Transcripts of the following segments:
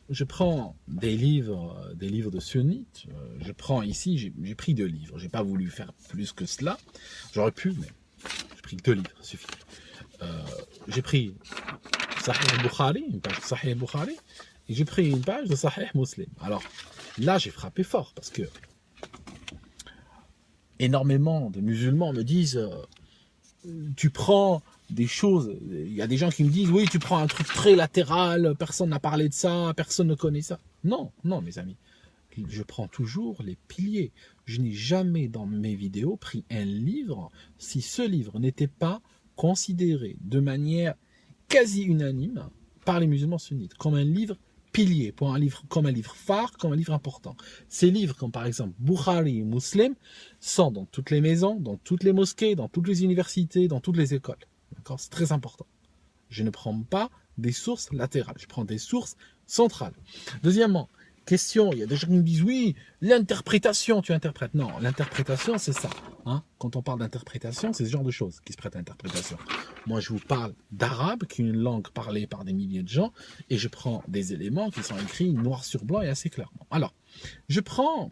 Je prends des livres de sunnites. Je prends ici, j'ai pris 2 livres. J'ai pas voulu faire plus que cela. J'aurais pu, mais j'ai pris 2 livres, ça suffit. J'ai pris Sahih Bukhari, une page de Sahih Bukhari, et j'ai pris une page de Sahih Muslim. Alors là, j'ai frappé fort parce que énormément de musulmans me disent tu prends des choses, il y a des gens qui me disent oui, tu prends un truc très latéral, personne n'a parlé de ça, personne ne connaît ça. Non, non mes amis, je prends toujours les piliers. Je n'ai jamais dans mes vidéos pris un livre si ce livre n'était pas considéré de manière quasi unanime par les musulmans sunnites comme un livre pilier, comme un livre phare, comme un livre important. Ces livres, comme par exemple Bukhari et Muslim, sont dans toutes les maisons, dans toutes les mosquées, dans toutes les universités, dans toutes les écoles. D'accord ? C'est très important. Je ne prends pas des sources latérales, je prends des sources centrales. Deuxièmement, question, il y a des gens qui me disent oui, l'interprétation, tu interprètes. Non, l'interprétation, c'est ça. Hein. Quand on parle d'interprétation, c'est ce genre de choses qui se prêtent à l'interprétation. Moi, je vous parle d'arabe, qui est une langue parlée par des milliers de gens, et je prends des éléments qui sont écrits noir sur blanc et assez clairement. Alors, je prends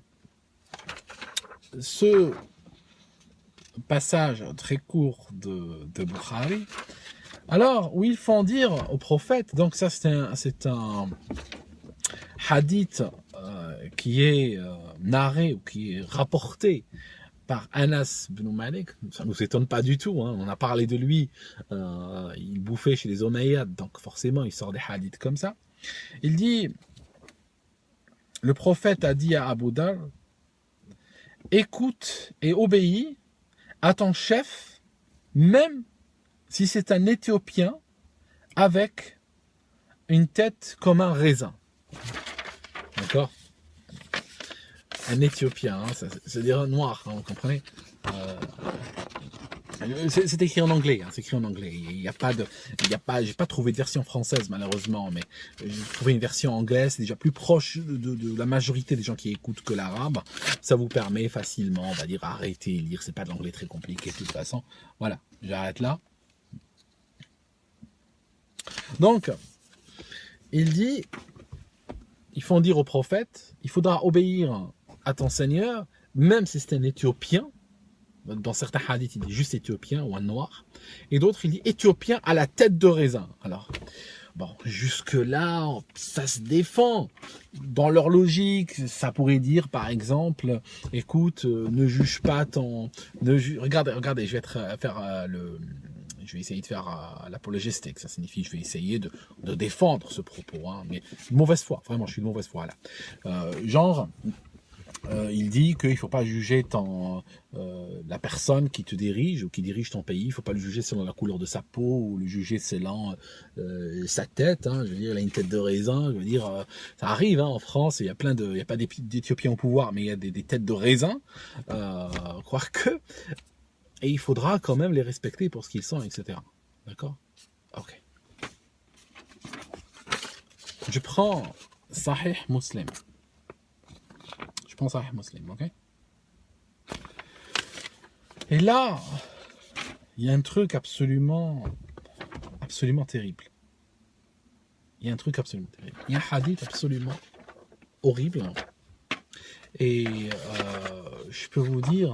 ce passage très court de Bukhari, alors, où ils font dire au prophète, donc ça c'est un hadith qui est narré ou qui est rapporté par Anas ibn Malik, ça ne nous étonne pas du tout, hein. On a parlé de lui, il bouffait chez les Omeyyades, donc forcément il sort des hadiths comme ça. Il dit, le prophète a dit à Abu Dhar, écoute et obéis à ton chef, même si c'est un Éthiopien avec une tête comme un raisin. D'accord? Un Éthiopien, hein, c'est-à-dire un noir, hein, vous comprenez? C'est écrit en anglais, hein, c'est écrit en anglais. Il y a pas de, j'ai pas trouvé de version française malheureusement, mais j'ai trouvé une version anglaise, c'est déjà plus proche de la majorité des gens qui écoutent que l'arabe. Ça vous permet facilement, on va dire, arrêter et lire. C'est pas de l'anglais très compliqué de toute façon. Voilà, j'arrête là. Donc, il dit, ils font dire au prophète, il faudra obéir à ton Seigneur, même si c'est un Éthiopien. Dans certains hadiths, il dit juste Éthiopien ou un noir. Et d'autres, il dit Éthiopien à la tête de raisin. Alors, bon, jusque-là, ça se défend. Dans leur logique, ça pourrait dire, par exemple, écoute, ne juge pas ton... Regardez, je vais je vais essayer de faire l'apologétique. Ça signifie que je vais essayer de défendre ce propos. Hein, mais de mauvaise foi, vraiment, je suis de mauvaise foi là. Il dit qu'il ne faut pas juger la personne qui te dirige ou qui dirige ton pays. Il ne faut pas le juger selon la couleur de sa peau ou le juger selon sa tête. Hein. Je veux dire, il a une tête de raisin. Je veux dire, ça arrive hein, en France. Il y a il n'y a pas d'Éthiopiens au pouvoir, mais il y a des têtes de raisin. Croire que. Et il faudra quand même les respecter pour ce qu'ils sont, etc. D'accord? Ok. Je prends Sahih Muslim. Je prends Sahih Muslim, ok? Et là, il y a un truc absolument terrible. Il y a un truc absolument terrible. Il y a un hadith absolument horrible. Et je peux vous dire,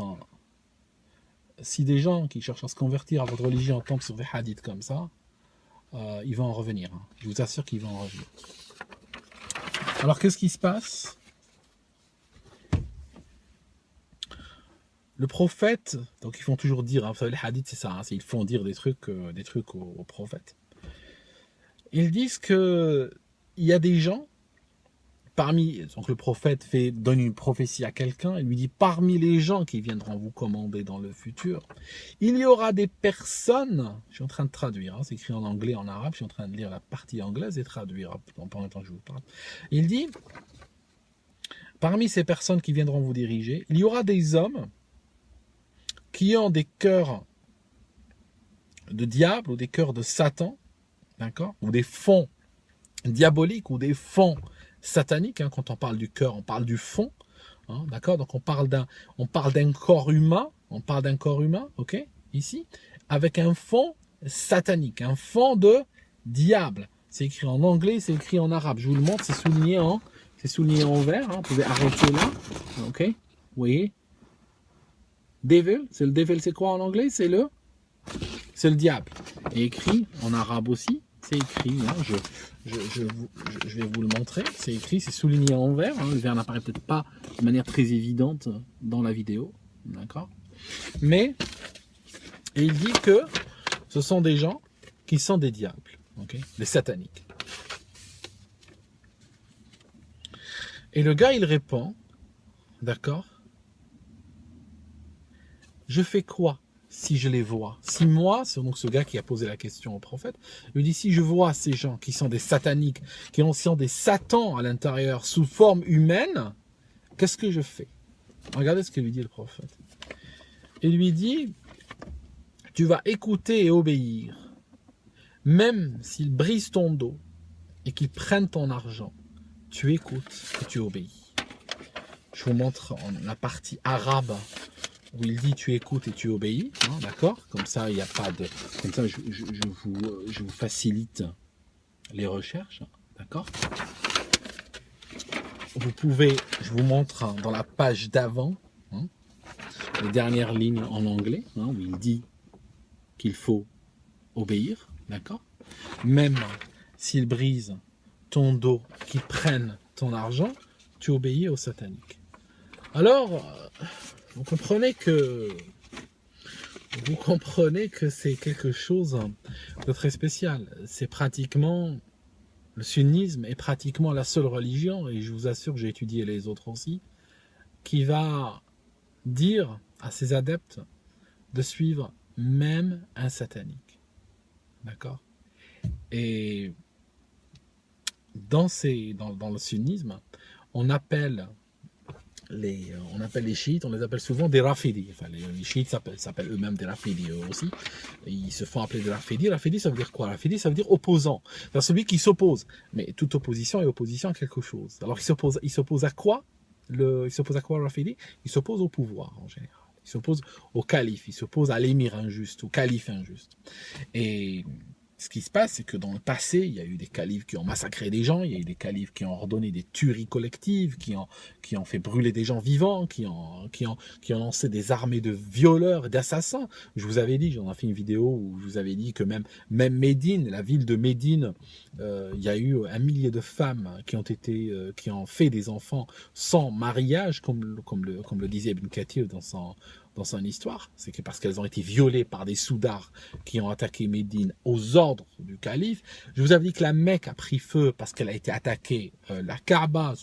si des gens qui cherchent à se convertir à votre religion tombent sur des hadiths comme ça, ils vont en revenir. Hein. Je vous assure qu'ils vont en revenir. Alors, qu'est-ce qui se passe? Le prophète, donc ils font toujours dire, hein, vous savez, les hadiths c'est ça, hein, ils font dire des trucs au prophète. Ils disent que il y a des gens, donc le prophète donne une prophétie à quelqu'un, il lui dit parmi les gens qui viendront vous commander dans le futur, il y aura des personnes, je suis en train de traduire, hein, c'est écrit en anglais, en arabe, je suis en train de lire la partie anglaise et traduire pendant le temps que je vous parle. Il dit, parmi ces personnes qui viendront vous diriger, il y aura des hommes qui ont des cœurs de diable ou des cœurs de Satan, d'accord, ou des fonds diaboliques ou des fonds sataniques. Hein, quand on parle du cœur, on parle du fond, hein, d'accord. Donc on parle d'un corps humain, ok, ici, avec un fond satanique, un fond de diable. C'est écrit en anglais, c'est écrit en arabe. Je vous le montre, c'est souligné en vert. Hein, vous pouvez arrêter là, ok. Vous voyez. Devil, c'est quoi en anglais? C'est le diable. Et écrit en arabe aussi, c'est écrit, hein, je vais vous le montrer, c'est écrit, c'est souligné en vert, hein, le vert n'apparaît peut-être pas de manière très évidente dans la vidéo, d'accord? Mais, et il dit que ce sont des gens qui sont des diables, ok? Des sataniques. Et le gars, il répond, d'accord? Je fais quoi si je les vois? Si moi, c'est donc ce gars qui a posé la question au prophète, lui dit, si je vois ces gens qui sont des sataniques, qui ont des satans à l'intérieur sous forme humaine, qu'est-ce que je fais? Regardez ce que lui dit le prophète. Il lui dit, tu vas écouter et obéir, même s'ils brisent ton dos et qu'ils prennent ton argent, tu écoutes et tu obéis. Je vous montre la partie arabe où il dit tu écoutes et tu obéis, hein, d'accord? Comme ça, il n'y a pas de... Comme ça, je vous facilite les recherches, d'accord? Vous pouvez, je vous montre hein, dans la page d'avant, hein, les dernières lignes en anglais, hein, où il dit qu'il faut obéir, d'accord? Même s'ils brisent ton dos, qu'ils prennent ton argent, tu obéis au satanique. Alors, vous comprenez que c'est quelque chose de très spécial. C'est pratiquement, le sunnisme est pratiquement la seule religion, et je vous assure que j'ai étudié les autres aussi, qui va dire à ses adeptes de suivre même un satanique. D'accord? Et dans le sunnisme, on appelle les chiites, on les appelle souvent des rafidi. Enfin, les chiites s'appellent eux-mêmes des rafidi eux aussi. Et ils se font appeler des rafidi. Rafidi, ça veut dire quoi? Rafidi, ça veut dire opposant. C'est celui qui s'oppose. Mais toute opposition est opposition à quelque chose. Alors, il s'oppose à quoi? Il s'oppose à quoi, le rafidi? Il s'oppose au pouvoir, en général. Il s'oppose au calife. Il s'oppose à l'émir injuste, au calife injuste. Et ce qui se passe, c'est que dans le passé, il y a eu des califes qui ont massacré des gens, il y a eu des califes qui ont ordonné des tueries collectives, qui ont fait brûler des gens vivants, qui ont lancé des armées de violeurs et d'assassins. Je vous avais dit, j'en ai fait une vidéo où je vous avais dit que même Médine, la ville de Médine, il y a eu 1 millier de femmes qui ont fait des enfants sans mariage, comme le disait Ibn Kathir dans son histoire, c'est que parce qu'elles ont été violées par des soudars qui ont attaqué Médine aux ordres du calife. Je vous avais dit que la Mecque a pris feu parce qu'elle a été attaquée, la Kaaba,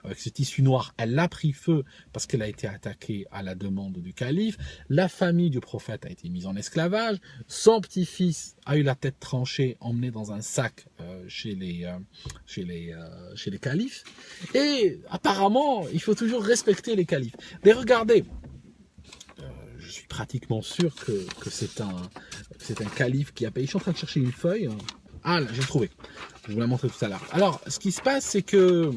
avec ce tissu noir, elle a pris feu parce qu'elle a été attaquée à la demande du calife. La famille du prophète a été mise en esclavage. Son petit-fils a eu la tête tranchée, emmené dans un sac chez les califes. Et apparemment, il faut toujours respecter les califes. Mais regardez, je suis pratiquement sûr que c'est un calife qui a payé. Je suis en train de chercher une feuille. Ah, là, j'ai trouvé. Je vous la montrer tout à l'heure. Alors, ce qui se passe, c'est que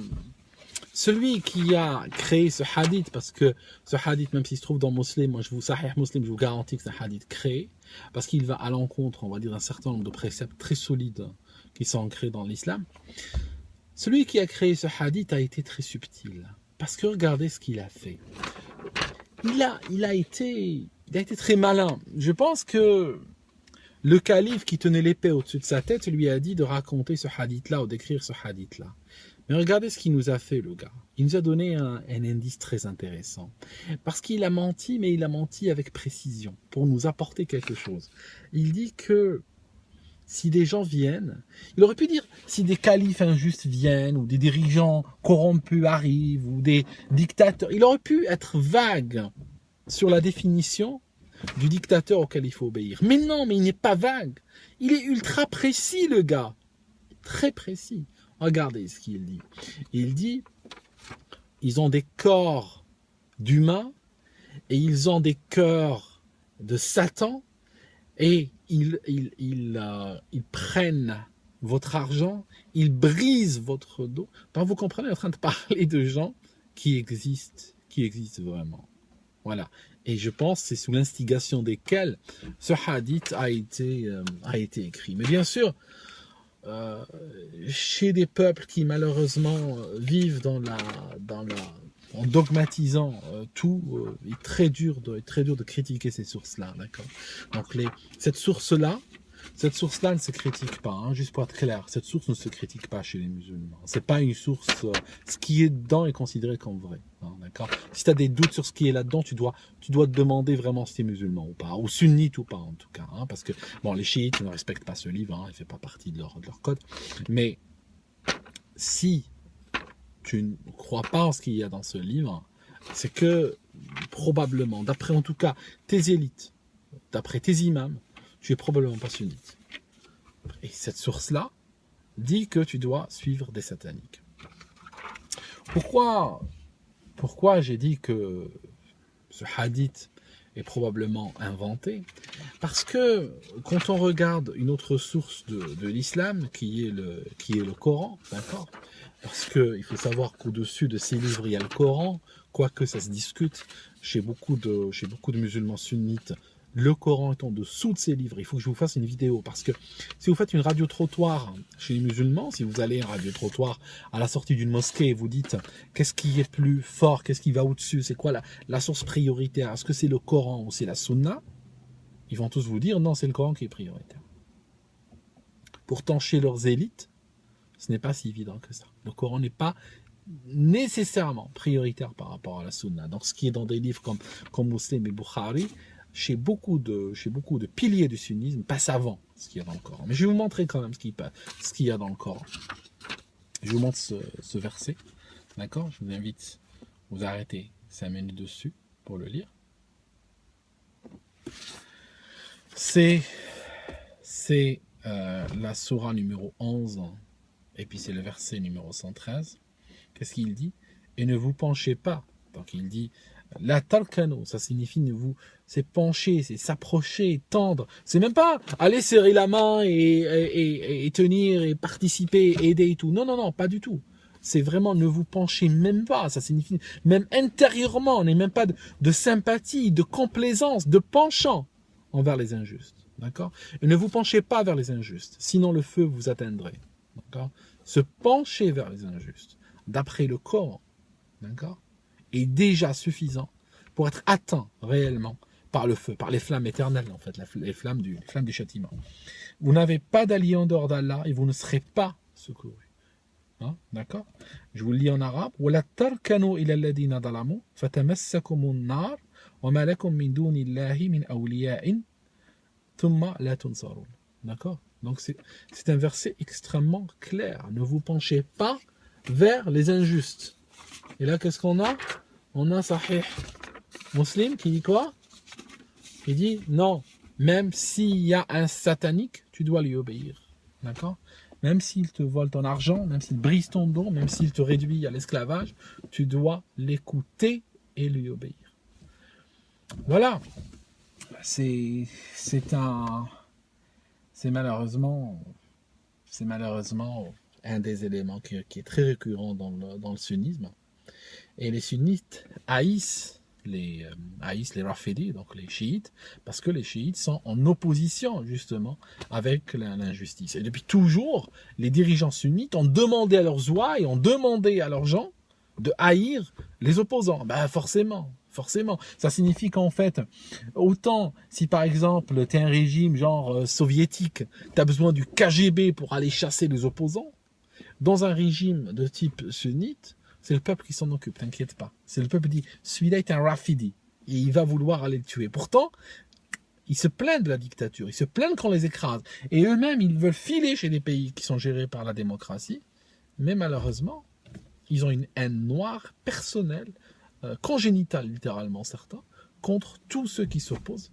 celui qui a créé ce hadith, parce que ce hadith, même s'il se trouve dans Muslim, moi Sahih Muslim, je vous garantis que c'est un hadith créé, parce qu'il va à l'encontre, on va dire, d'un certain nombre de préceptes très solides qui sont ancrés dans l'islam. Celui qui a créé ce hadith a été très subtil. Parce que regardez ce qu'il a fait. Il a été très malin. Je pense que le calife qui tenait l'épée au-dessus de sa tête lui a dit de raconter ce hadith-là ou d'écrire ce hadith-là. Mais regardez ce qu'il nous a fait, le gars. Il nous a donné un indice très intéressant. Parce qu'il a menti, mais il a menti avec précision pour nous apporter quelque chose. Il dit que si des gens viennent, il aurait pu dire si des califes injustes viennent, ou des dirigeants corrompus arrivent, ou des dictateurs. Il aurait pu être vague sur la définition du dictateur auquel il faut obéir. Mais non, mais il n'est pas vague. Il est ultra précis, le gars. Très précis. Regardez ce qu'il dit. Il dit, ils ont des corps d'humains et ils ont des cœurs de Satan, et ils prennent votre argent, ils brisent votre dos. Donc vous comprenez, on est en train de parler de gens qui existent vraiment. Voilà. Et je pense que c'est sous l'instigation desquels ce hadith a été écrit. Mais bien sûr, chez des peuples qui malheureusement vivent en dogmatisant tout, il est très dur de critiquer ces sources-là, d'accord. Donc cette source-là ne se critique pas, hein, juste pour être clair. Cette source ne se critique pas chez les musulmans. C'est pas une source. Ce qui est dedans est considéré comme vrai, hein, d'accord. Si tu as des doutes sur ce qui est là-dedans, tu dois te demander vraiment si tu es musulman ou pas, ou sunnite ou pas en tout cas, hein, parce que bon, les chiites ne respectent pas ce livre, hein, il fait pas partie de leur code. Mais si tu ne crois pas en ce qu'il y a dans ce livre, c'est que probablement, d'après en tout cas tes élites, d'après tes imams, tu es probablement pas sunnite. Et cette source-là dit que tu dois suivre des sataniques. Pourquoi j'ai dit que ce hadith est probablement inventé? Parce que quand on regarde une autre source de l'islam, qui est le Coran, d'accord, Parce qu'il faut savoir qu'au-dessus de ces livres, il y a le Coran, quoique ça se discute chez beaucoup de musulmans sunnites. Le Coran est en dessous de ces livres. Il faut que je vous fasse une vidéo. Parce que si vous faites une radio-trottoir chez les musulmans, si vous allez à un radio-trottoir à la sortie d'une mosquée et vous dites qu'est-ce qui est plus fort, qu'est-ce qui va au-dessus, c'est quoi la source prioritaire, est-ce que c'est le Coran ou c'est la Sunna? Ils vont tous vous dire non, c'est le Coran qui est prioritaire. Pourtant, chez leurs élites, ce n'est pas si évident que ça. Le Coran n'est pas nécessairement prioritaire par rapport à la Sunna. Donc, ce qui est dans des livres comme Muslim et Bukhari, chez beaucoup de piliers du sunnisme, passe avant ce qu'il y a dans le Coran. Mais je vais vous montrer quand même ce qu'il y a dans le Coran. Je vous montre ce verset. D'accord? Je vous invite à vous arrêter 5 minutes dessus pour le lire. C'est la sourate numéro 11, et puis c'est le verset numéro 113. Qu'est-ce qu'il dit? Et ne vous penchez pas. Donc il dit la talkano, ça signifie c'est pencher, c'est s'approcher, tendre. C'est même pas aller serrer la main et tenir et participer, aider et tout. Non, non, non, pas du tout. C'est vraiment ne vous penchez même pas. Ça signifie même intérieurement, on n'est même pas de sympathie, de complaisance, de penchant envers les injustes. D'accord? Et ne vous penchez pas vers les injustes, sinon le feu vous atteindrait. D'accord? Se pencher vers les injustes, d'après le Coran, d'accord, est déjà suffisant pour être atteint réellement par le feu, par les flammes éternelles, en fait, les flammes du châtiment. Vous n'avez pas d'allié en dehors d'Allah et vous ne serez pas secourus. Hein? D'accord? Je vous le lis en arabe. وَلَا تَرْكَنُوا إِلَى الَّذِينَ ظَلَمُوا فَتَمَسَّكُمُ النَّارُ وَمَا لَكُم مِّن دُونِ اللَّهِ مِنْ أَوْلِيَاءٍ ثُمَّ لَا تُنصَرُونَ. D'accord? Donc c'est un verset extrêmement clair. Ne vous penchez pas vers les injustes. Et là, qu'est-ce qu'on a? On a Sahih Muslim qui dit quoi? Il dit non, même s'il y a un satanique, tu dois lui obéir. D'accord? Même s'il te vole ton argent, même s'il brise ton dos, même s'il te réduit à l'esclavage, tu dois l'écouter et lui obéir. Voilà. C'est malheureusement un des éléments qui est très récurrent dans le sunnisme. Et les sunnites haïssent les rafidis, donc les chiites, parce que les chiites sont en opposition justement avec l'injustice. Et depuis toujours, les dirigeants sunnites ont demandé à leurs ouailles, ont demandé à leurs gens de haïr les opposants. Ben forcément. Ça signifie qu'en fait, autant si par exemple tu es un régime genre soviétique, tu as besoin du KGB pour aller chasser les opposants, dans un régime de type sunnite, c'est le peuple qui s'en occupe, t'inquiète pas. C'est le peuple qui dit, celui-là est un rafidi, et il va vouloir aller le tuer. Pourtant, ils se plaignent de la dictature, ils se plaignent qu'on les écrase. Et eux-mêmes, ils veulent filer chez des pays qui sont gérés par la démocratie. Mais malheureusement, ils ont une haine noire, personnelle, congénitale littéralement certains, contre tous ceux qui s'opposent.